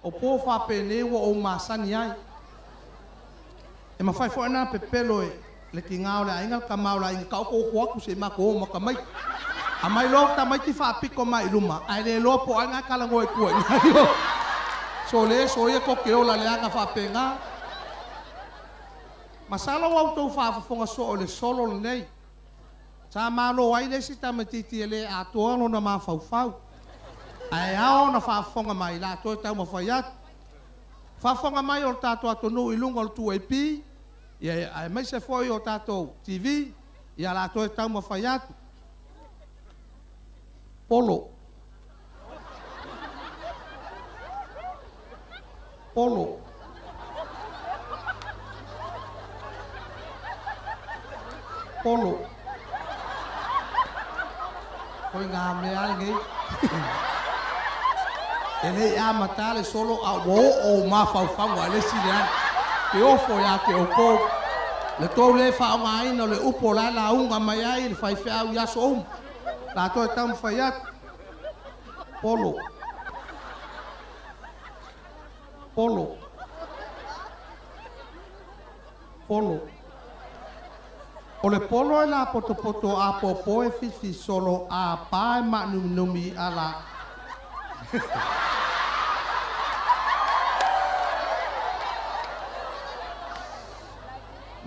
o po fa pene o masani ai e ma fai fo na pepelo e le kinga o le ainga kamau la inga ka ko ku se ma ko ma kamai a mai lo ta mai ti fa piko mai luma ai le lo po anga kala ngoi ku so le so ye ko ke o la le anga fa penga masalo wa to fa fonga so le solo nei sa malo ai le sita matiti le a to no na ma fa fa ai ao na fa fonga mai la to ta mo fa ya fa fonga mai o ta to no ilungo tu e pi ia ai mai se foi o ta to TV ia la to ta mo fa ya polo polo polo koi ngam le ai ngai ele a matale solo a wo o ma fa fa wa le si ya ke o fo ya ke o ko le to le fa mai no le upo la unga mai ai le fa fa ya so la to tam fa ya polo polo polo o le polo la poto a popo e fifi solo a pa ma numi ala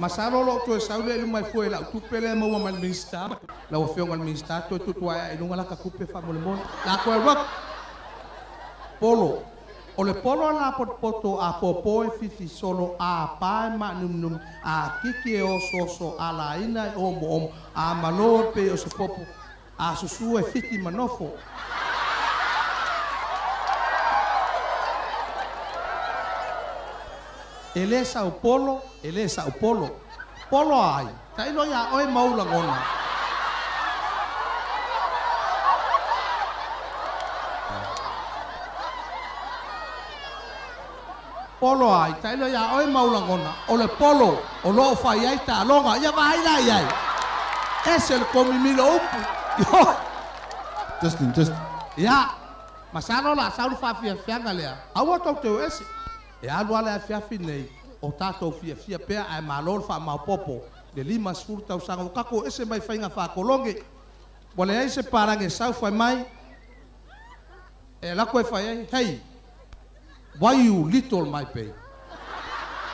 masalo lo to saule lu mai foi la tu pele mo mal minsta la o fe mal minsta to ai lunga la ka kupe fa mo le mon la ko rock polo o le polo la poto a popo e fifi solo a pa ma num a kiki o soso ala ina o mo a malo pe o so popo a susu e fiti manofo ele Sao Paulo polo ai tai no ya oi maula ngona polo ai tai no ya oi maula ngona o le polo o lo fai ai ta longa ya vai dai ai es el comimilo upu just ya masano la saulu fa fia galea awa to te ese e alua le afiafi nei o tatou fiafia pea ae malolo faamaopopo le lima sefulu tausaga o kako ese mai faiga faakologe ua leai se palage sau fai mai e lako e fai ai hey why you little my pay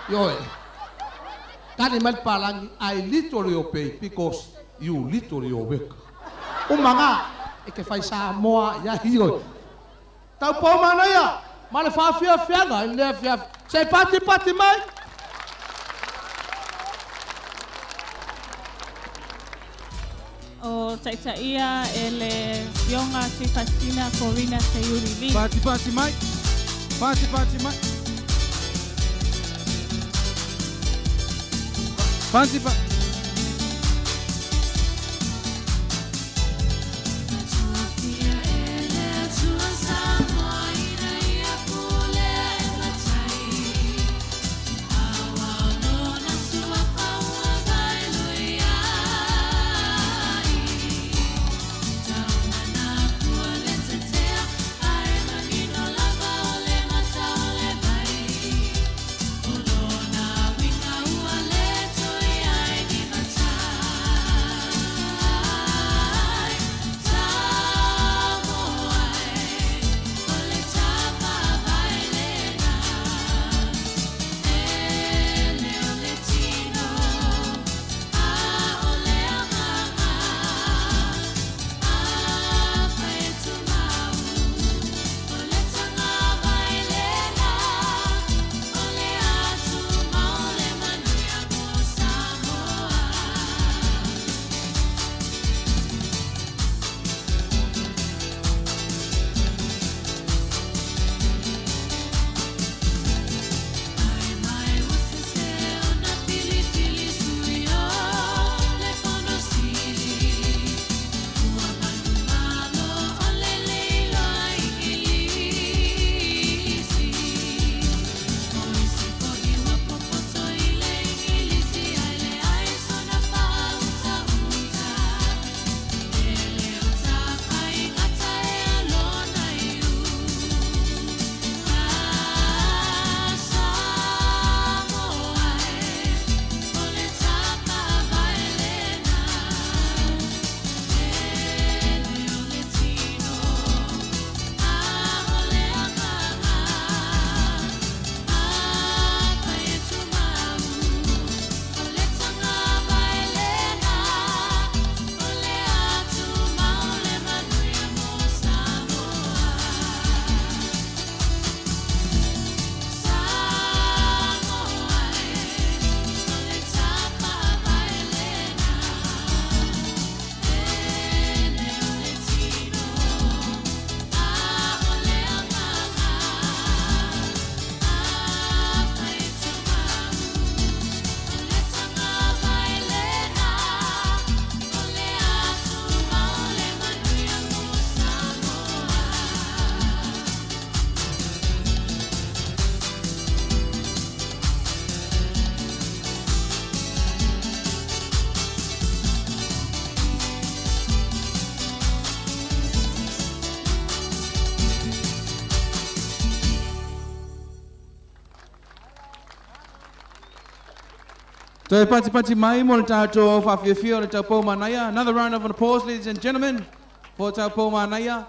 ioe tani mai le palagi I little your pay because you little your work umaga e ke fai Samoa iahi ioe Taupou Mānaia ma le faafiafiaga i lea fiafi sei pati mai o taitaia e le fionga tifasina Corina se yuri li pati mai pati mai pati Toi pati mai mo le tātou whawhiawhia o le Taupou Mānaia. Another round of applause, ladies and gentlemen, for Taupou Mānaia.